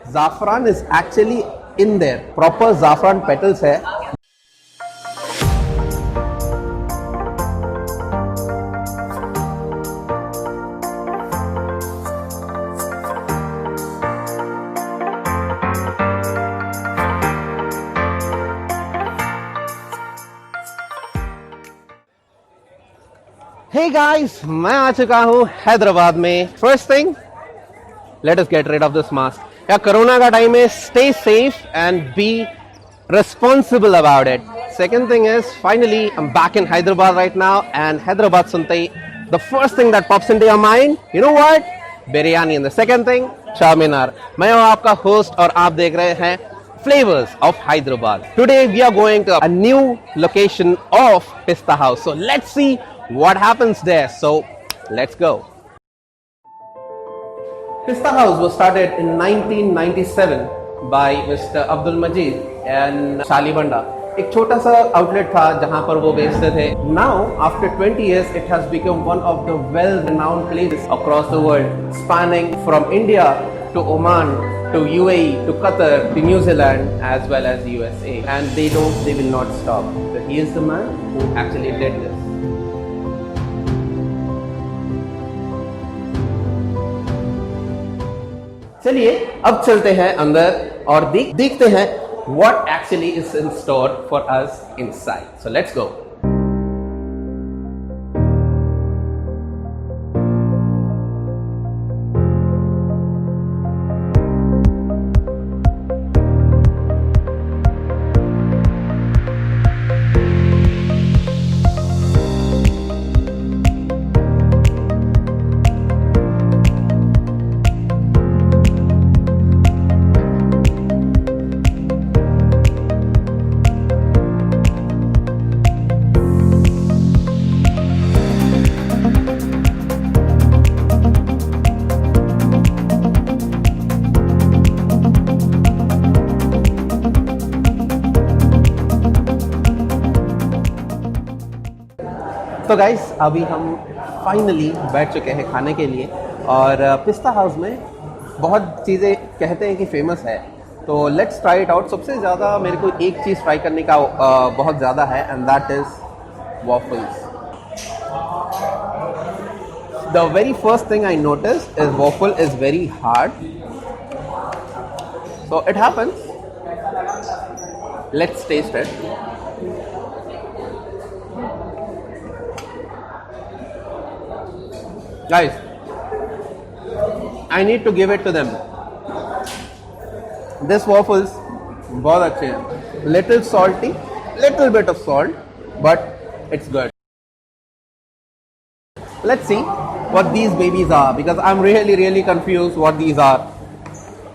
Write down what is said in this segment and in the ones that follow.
Zafran is actually in there. Proper zafran petals है. Hey guys, मैं आ चुका हूँ हैदराबाद में. First thing, let us get rid of this mask. या corona का टाइम है, stay safe and be responsible about it. Second thing is, finally, I'm back in Hyderabad right now, and Hyderabad सुनते ही, the first thing that pops into your mind, you know what? Biryani. And the second thing, Charminar. मैं हूँ आपका host और आप देख रहे हैं Flavors of Hyderabad. Today we are going to a new location of Pista House. So let's see what happens there. So let's go. Pista House was started in 1997 by Mr. Abdul Majid and Shalibanda. एक छोटा सा outlet था जहां पर वो बेचते थे. Now after 20 years it has become one of the well-renowned places across the world, spanning from India to Oman to UAE to Qatar to New Zealand as well as USA, and they will not stop. So he is the man who actually did this. चलिए अब चलते हैं अंदर और देखते हैं what actually is in store for us inside. So let's go. तो guys अभी हम फाइनली बैठ चुके हैं खाने के लिए और पिस्ता हाउस में बहुत चीज़ें कहते हैं कि फेमस है, तो लेट्स ट्राई इट आउट. सबसे ज़्यादा मेरे को एक चीज़ ट्राई करने का बहुत ज़्यादा है, and that is waffles. The very first thing I notice is waffle is very hard, so it happens. Let's taste it. Guys, I need to give it to them. This waffles बहुत अच्छे हैं. Little salty, little bit of salt, but it's good. Let's see what these babies are, because I'm really confused what these are.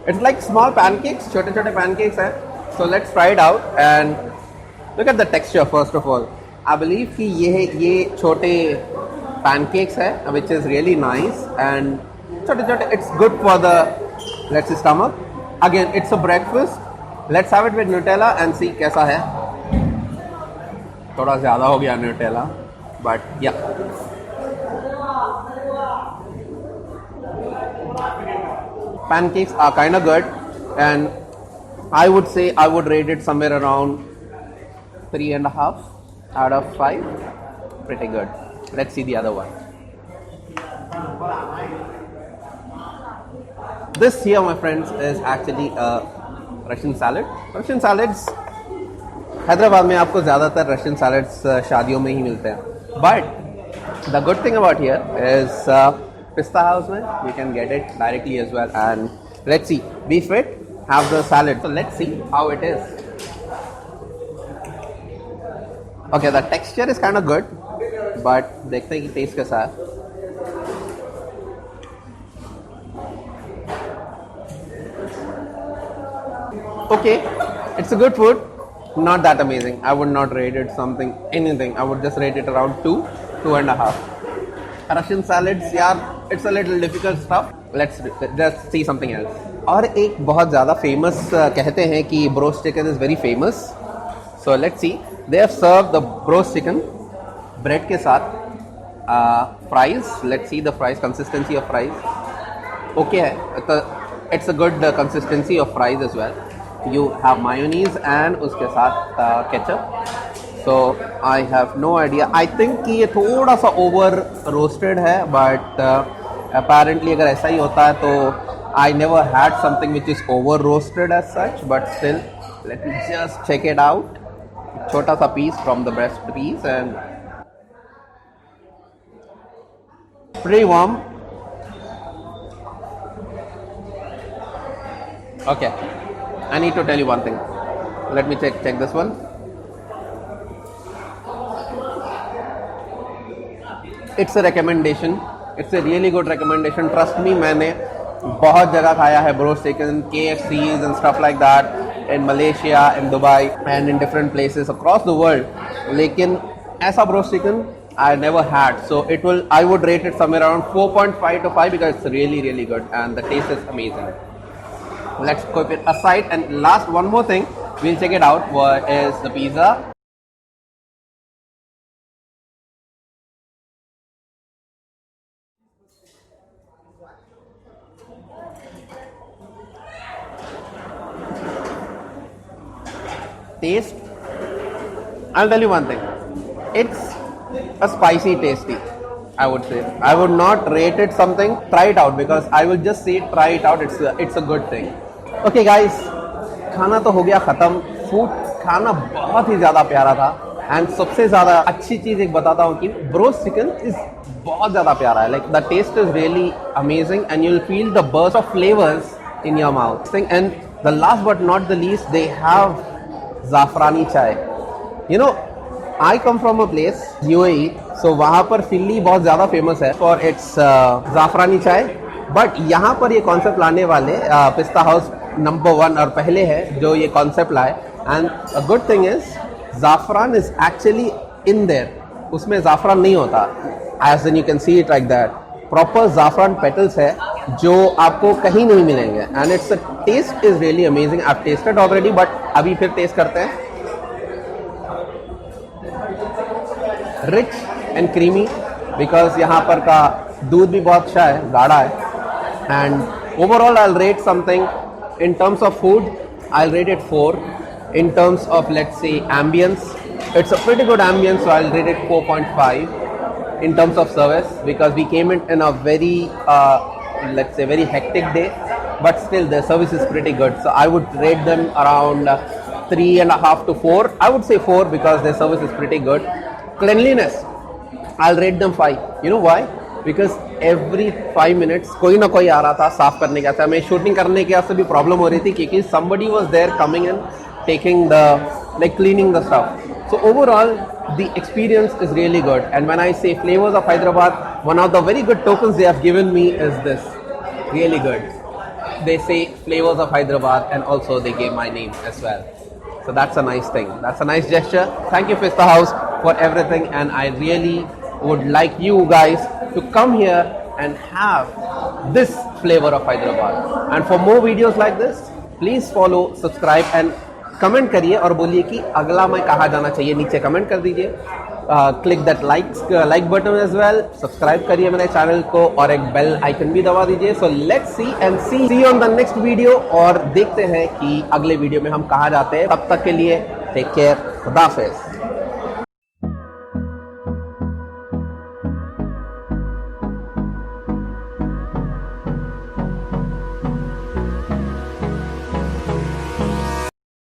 It's like small pancakes, छोटे pancakes हैं. So let's try it out and look at the texture first of all. I believe कि ये छोटे pancakes है, which is really nice, and छोटे it's good for the, let's say, stomach. Again, it's a breakfast. Let's have it with Nutella and see कैसा है. थोड़ा ज़्यादा हो गया Nutella, but yeah. Pancakes are kind of good, and I would say I would rate it somewhere around 3.5 out of 5. Pretty good. Let's see the other one. This here, my friends, is actually a Russian salad. Russian salads, Hyderabad में आपको ज़्यादातर Russian salads शादियों में ही मिलते हैं. But the good thing about here is Pista House में you can get it directly as well. And let's see, be fit, have the salad. So let's see how it is. Okay, the texture is kind of good. But देखते हैं कि taste कैसा है. Okay, it's a good food, not that amazing. I would not rate it something anything. I would just rate it around 2.5. Russian salads यार, it's a little difficult stuff. Let's just see something else. और एक बहुत ज़्यादा famous कहते हैं कि broast chicken is very famous. So let's see. They have serve the broast chicken bread के साथ fries. Let's see the fries, consistency of fries okay है. तो It's a good consistency of fries as well. You have mayonnaise and उसके साथ ketchup. So I have no idea. I think कि ये थोड़ा सा over roasted है, but apparently अगर ऐसा ही होता है तो I never had something which is over roasted as such, but still let me just check it out. छोटा सा piece from the breast piece and pretty warm. Okay, I need to tell you one thing. Let me check this one. It's a recommendation. It's a really good recommendation. Trust me, मैंने बहुत जगह खाया है broast chicken, KFCs and stuff like that in Malaysia, in Dubai and in different places across the world. लेकिन ऐसा broast chicken I never had. So I would rate it somewhere around 4.5 to 5 because it's really, really good and the taste is amazing. Let's keep it aside, and last one more thing we'll check it out is the pizza. Taste, I'll tell you one thing, it's a spicy tasty. I would say I would not rate it something. Try it out because I will just say try it out. It's a good thing. Okay guys, खाना तो हो गया ख़त्म. Food खाना बहुत ही ज़्यादा प्यारा था. एंड सबसे ज़्यादा अच्छी चीज़ एक बताता हूँ कि ब्रोस्ट चिकन इज़ बहुत ज़्यादा प्यारा है. Like the taste is really amazing and you will feel the burst of flavours in your mouth. And the last but not the least, they have zafrani chai. You know, I come from a place UAE, so वहाँ पर फिल्ली बहुत ज़्यादा famous है for its ज़ाफ़रानी चाय. But यहाँ पर ये concept लाने वाले पिस्ता हाउस नंबर 1 और पहले है जो ये कॉन्सेप्ट लाए. And a good thing is zafran is actually in there. उसमें ज़ाफ़रान नहीं होता, as an you can see it like that. Proper ज़ाफ़रान पेटल्स है जो आपको कहीं नहीं मिलेंगे. And it's a taste is really amazing. I have tasted already, but अभी फिर टेस्ट करते हैं. रिच एंड क्रीमी बिकॉज यहाँ पर का दूध भी बहुत अच्छा है, गाढ़ा है. And overall I will rate something in terms of food, I'll rate it 4. In terms of, let's say, ambience, it's a pretty good ambience, so I'll rate it 4.5. In terms of service, because we came in a very let's say very hectic day, but still the service is pretty good, so I would rate them around 3.5 to 4. I would say 4 because their service is pretty good. Cleanliness, I'll rate them 5. You know why? Because every 5 minutes कोई ना कोई आ रहा था साफ करने का. था मैं शूटिंग करने के वास्ते भी प्रॉब्लम हो रही थी क्योंकि somebody was there coming and taking the like cleaning the stuff. So overall the experience is really good. And when I say flavors of Hyderabad, one of the very good tokens they have given me is this. Really good. They say flavors of Hyderabad and also they gave my name as well. So that's a nice thing. That's a nice gesture. Thank you Pista House for everything, and I really would like you guys to come here and have this flavor of Hyderabad. And for more videos like this, please follow, subscribe and comment करिए और बोलिए कि अगला मैं कहाँ जाना चाहिए. नीचे कमेंट कर दीजिए. Click that like button as well. Subscribe करिए मेरे चैनल को और एक बेल आइकन भी दबा दीजिए. सो let's C on the next video, और देखते हैं कि अगले वीडियो में हम कहाँ जाते हैं. तब तक के लिए टेक केयर. खुदा हाफिज़.